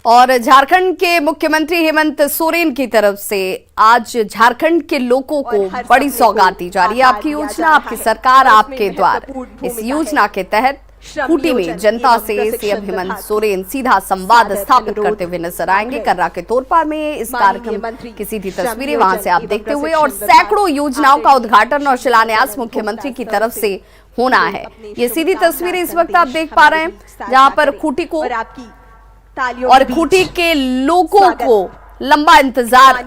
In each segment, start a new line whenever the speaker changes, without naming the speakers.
और झारखंड के मुख्यमंत्री हेमंत सोरेन की तरफ से आज झारखंड के लोगों को बड़ी सौगात दी जा रही है। आपकी योजना, आपकी सरकार, आपके द्वार। इस योजना के तहत खूंटी में जनता से सीएम हेमंत सोरेन सीधा संवाद स्थापित करते हुए नजर आएंगे। कर्रा के तोरपा में इस कार्यक्रम की सीधी तस्वीरें वहां से आप देखते हुए, और सैकड़ों योजनाओं का उद्घाटन और शिलान्यास मुख्यमंत्री की तरफ से होना है। ये सीधी तस्वीरें इस वक्त आप देख पा रहे हैं, जहां पर खूंटी को और खूंटी के लोगों को लंबा इंतजार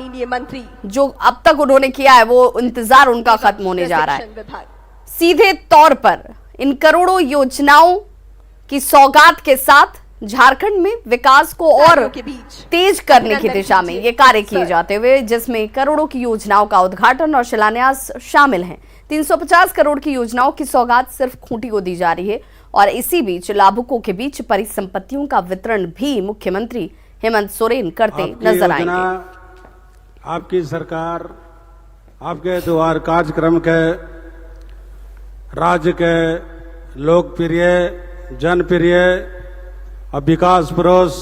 जो अब तक उन्होंने किया है, वो इंतजार उनका खत्म होने जा रहा है। सीधे तौर पर इन करोड़ों योजनाओं की सौगात के साथ झारखंड में विकास को और तेज करने की दिशा में ये कार्य किए जाते हुए, जिसमें करोड़ों की योजनाओं का उद्घाटन और शिलान्यास शामिल हैं। 350 करोड़ की योजनाओं की सौगात सिर्फ खूंटी को दी जा रही है, और इसी बीच लाभुकों के बीच परिसंपत्तियों का वितरण भी मुख्यमंत्री हेमंत सोरेन करते नजर आएंगे।
आपकी सरकार, आपके द्वार कार्यक्रम के राज्य के लोकप्रिय, जनप्रिय और विकास पुरुष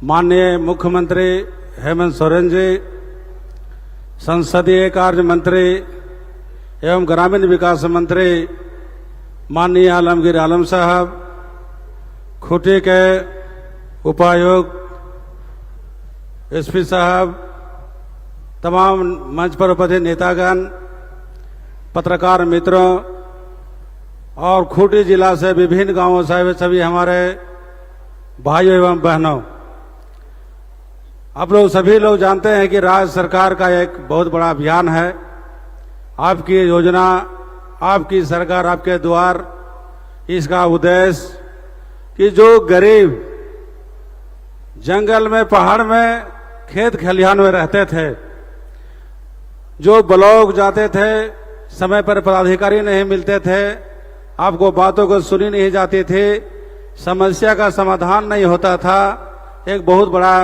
माननीय मुख्यमंत्री हेमंत सोरेन जी, संसदीय कार्य मंत्री एवं ग्रामीण विकास मंत्री माननीय आलमगीर आलम साहब, खूंटी के उपायुक्त एसपी साहब, तमाम मंच पर उपस्थित नेतागण, पत्रकार मित्रों और खूंटी जिला से विभिन्न गांवों से सभी हमारे भाइयों एवं बहनों, आप लोग सभी लोग जानते हैं कि राज्य सरकार का एक बहुत बड़ा अभियान है। आपकी योजना, आपकी सरकार, आपके द्वार, इसका उद्देश्य कि जो गरीब जंगल में, पहाड़ में, खेत खलिहान में रहते थे, जो ब्लॉक जाते थे, समय पर पदाधिकारी नहीं मिलते थे, आपको बातों को सुनी नहीं जाती थी, समस्या का समाधान नहीं होता था, एक बहुत बड़ा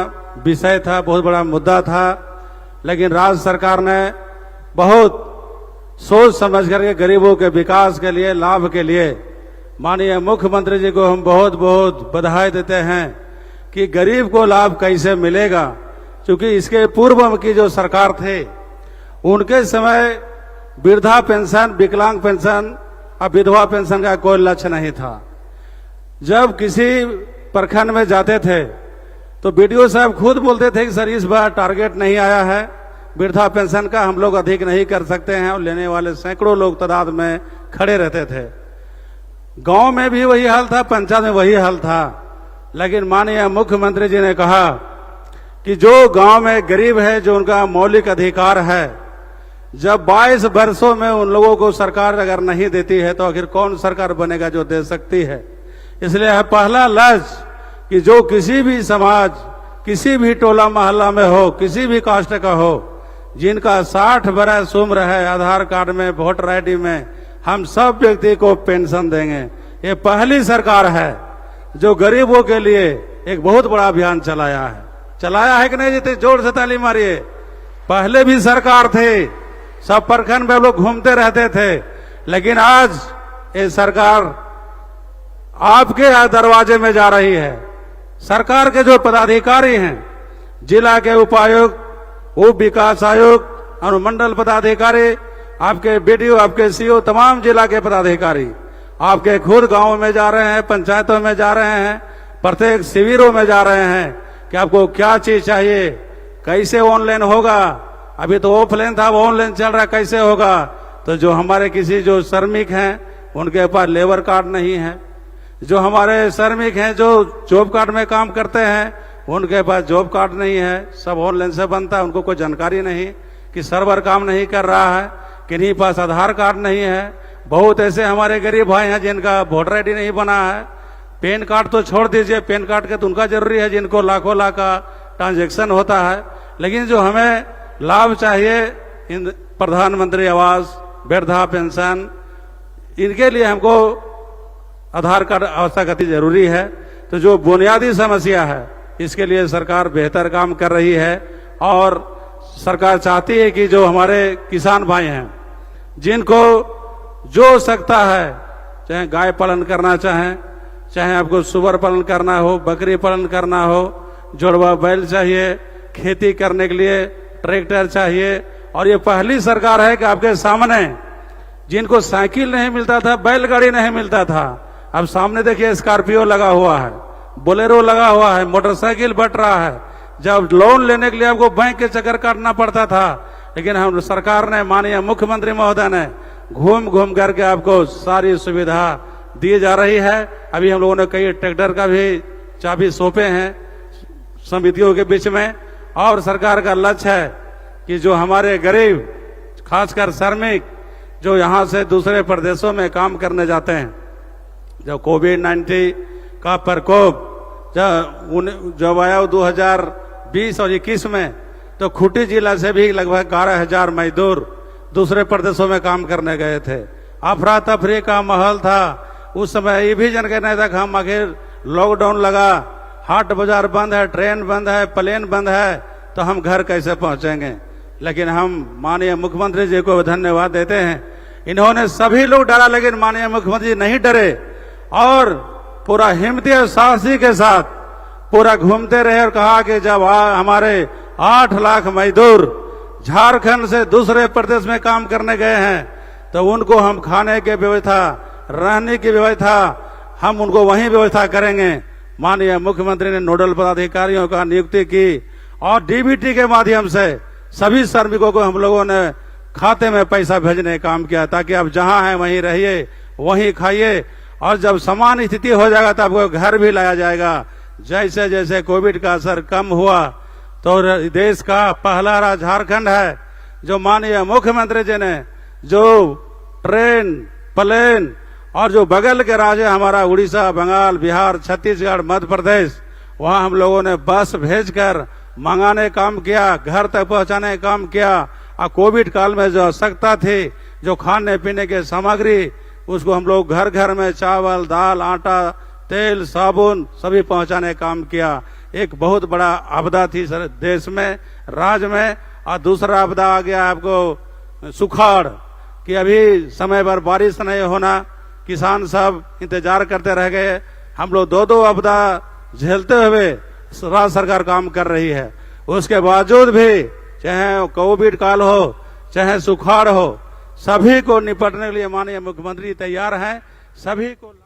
विषय था, बहुत बड़ा मुद्दा था। लेकिन राज्य सरकार ने बहुत सोच समझ करके गरीबों के विकास के लिए, लाभ के लिए माननीय मुख्यमंत्री जी को हम बहुत बहुत बधाई देते हैं कि गरीब को लाभ कैसे मिलेगा। क्योंकि इसके पूर्व की जो सरकार थे, उनके समय वृद्धा पेंशन, विकलांग पेंशन और विधवा पेंशन का कोई लक्ष्य नहीं था। जब किसी प्रखंड में जाते थे तो बीडीओ साहब खुद बोलते थे कि सर इस बार टारगेट नहीं आया है वृद्धा पेंशन का, हम लोग अधिक नहीं कर सकते हैं, और लेने वाले सैकड़ों लोग तादाद में खड़े रहते थे। गांव में भी वही हाल था, पंचायत में वही हाल था। लेकिन माननीय मुख्यमंत्री जी ने कहा कि जो गांव में गरीब है, जो उनका मौलिक अधिकार है, जब 22 वर्षों में उन लोगों को सरकार अगर नहीं देती है तो आखिर कौन सरकार बनेगा जो दे सकती है। इसलिए है पहला लक्ष्य कि जो किसी भी समाज, किसी भी टोला मोहल्ला में हो, किसी भी कास्ट का हो, जिनका 60 बरस उम्र है, आधार कार्ड में, वोटर आईडी में, हम सब व्यक्ति को पेंशन देंगे। ये पहली सरकार है जो गरीबों के लिए एक बहुत बड़ा अभियान चलाया है कि नहीं जीते? जोर से ताली मारिए। पहले भी सरकार थे, सब प्रखंड में लोग घूमते रहते थे, लेकिन आज ये सरकार आपके दरवाजे में जा रही है। सरकार के जो पदाधिकारी हैं, जिला के उपायुक्त, उप विकास आयुक्त, अनुमंडल पदाधिकारी, आपके बीडीओ, आपके सीओ, तमाम जिला के पदाधिकारी आपके खुद गांवों में जा रहे हैं, पंचायतों में जा रहे हैं, प्रत्येक शिविरों में जा रहे हैं कि आपको क्या चीज चाहिए, कैसे ऑनलाइन होगा। अभी तो ऑफलाइन था, अब ऑनलाइन चल रहा है, कैसे होगा। तो जो हमारे किसी जो श्रमिक हैं, उनके पास लेबर कार्ड नहीं है, जो हमारे श्रमिक हैं जो जॉब कार्ड में काम करते हैं, उनके पास जॉब कार्ड नहीं है, सब ऑनलाइन से बनता है, उनको कोई जानकारी नहीं कि सर्वर काम नहीं कर रहा है, किन्हीं पास आधार कार्ड नहीं है। बहुत ऐसे हमारे गरीब भाई हैं जिनका वोटर आईडी नहीं बना है, पैन कार्ड तो छोड़ दीजिए, पैन कार्ड के तो उनका जरूरी है जिनको लाखों लाख का ट्रांजेक्शन होता है। लेकिन जो हमें लाभ चाहिए, इन प्रधानमंत्री आवास, वृद्धा पेंशन, इनके लिए हमको आधार कार्ड आवश्यक जरूरी है। तो जो बुनियादी समस्या है, इसके लिए सरकार बेहतर काम कर रही है, और सरकार चाहती है कि जो हमारे किसान भाई हैं, जिनको जो सकता है, चाहे गाय पालन करना चाहें, चाहे आपको सुअर पालन करना हो, बकरी पालन करना हो, जुड़वा बैल चाहिए, खेती करने के लिए ट्रैक्टर चाहिए। और ये पहली सरकार है कि आपके सामने जिनको साइकिल नहीं मिलता था, बैलगाड़ी नहीं मिलता था, अब सामने देखिए स्कॉर्पियो लगा हुआ है, बोलेरो लगा हुआ है, मोटरसाइकिल बट रहा है। जब लोन लेने के लिए आपको बैंक के चक्कर काटना पड़ता था, लेकिन हम सरकार ने, माननीय मुख्यमंत्री महोदय ने घूम घूम करके आपको सारी सुविधा दी जा रही है। अभी हम लोगों ने कई ट्रैक्टर का भी चाबी सौंपे हैं समितियों के बीच में। और सरकार का लक्ष्य है कि जो हमारे गरीब, खासकर श्रमिक जो यहाँ से दूसरे प्रदेशों में काम करने जाते हैं, जब कोविड-19 का प्रकोप जब आया 2020 और 21 में, तो खूंटी जिला से भी लगभग 11,000 मजदूर दूसरे प्रदेशों में काम करने गए थे। अफरा तफरी का माहौल था। उस समय ये भी जानकारी नहीं था कि हम आखिर लॉकडाउन लगा, हाट बाजार बंद है, ट्रेन बंद है, प्लेन बंद है, तो हम घर कैसे पहुंचेंगे। लेकिन हम माननीय मुख्यमंत्री जी को धन्यवाद देते हैं। इन्होंने, सभी लोग डरा लेकिन माननीय मुख्यमंत्री जी नहीं डरे और पूरा हिम्मती और साहसी के साथ पूरा घूमते रहे और कहा कि जब हमारे 8 लाख मजदूर झारखंड से दूसरे प्रदेश में काम करने गए हैं, तो उनको हम खाने की व्यवस्था, रहने की व्यवस्था, हम उनको वहीं व्यवस्था करेंगे। माननीय मुख्यमंत्री ने नोडल पदाधिकारियों का नियुक्ति की और डीबीटी के माध्यम से सभी श्रमिकों को हम लोगों ने खाते में पैसा भेजने का काम किया, ताकि आप जहां हैं वहीं रहिए, वहीं खाइए, और जब समान स्थिति हो जाएगा तो आपको घर भी लाया जाएगा। जैसे जैसे कोविड का असर कम हुआ, तो देश का पहला राज्य झारखंड है जो माननीय मुख्यमंत्री जी ने जो ट्रेन, प्लेन और जो बगल के राज्य हमारा उड़ीसा, बंगाल, बिहार, छत्तीसगढ़, मध्य प्रदेश, वहां हम लोगों ने बस भेजकर मंगाने काम किया, घर तक पहुंचाने काम किया। और कोविड काल में जो आवश्यकता थी, जो खाने पीने के सामग्री, उसको हम लोग घर घर में चावल, दाल, आटा, तेल, साबुन सभी पहुंचाने काम किया। एक बहुत बड़ा आपदा थी सर देश में, राज्य में। और दूसरा आपदा आ गया आपको सुखाड़, कि अभी समय पर बारिश नहीं होना, किसान सब इंतजार करते रह गए। हम लोग दो आपदा झेलते हुए राज्य सरकार काम कर रही है। उसके बावजूद भी, चाहे कोविड काल हो, चाहे सुखाड़ हो, सभी को निपटने के लिए माननीय मुख्यमंत्री तैयार हैं। सभी को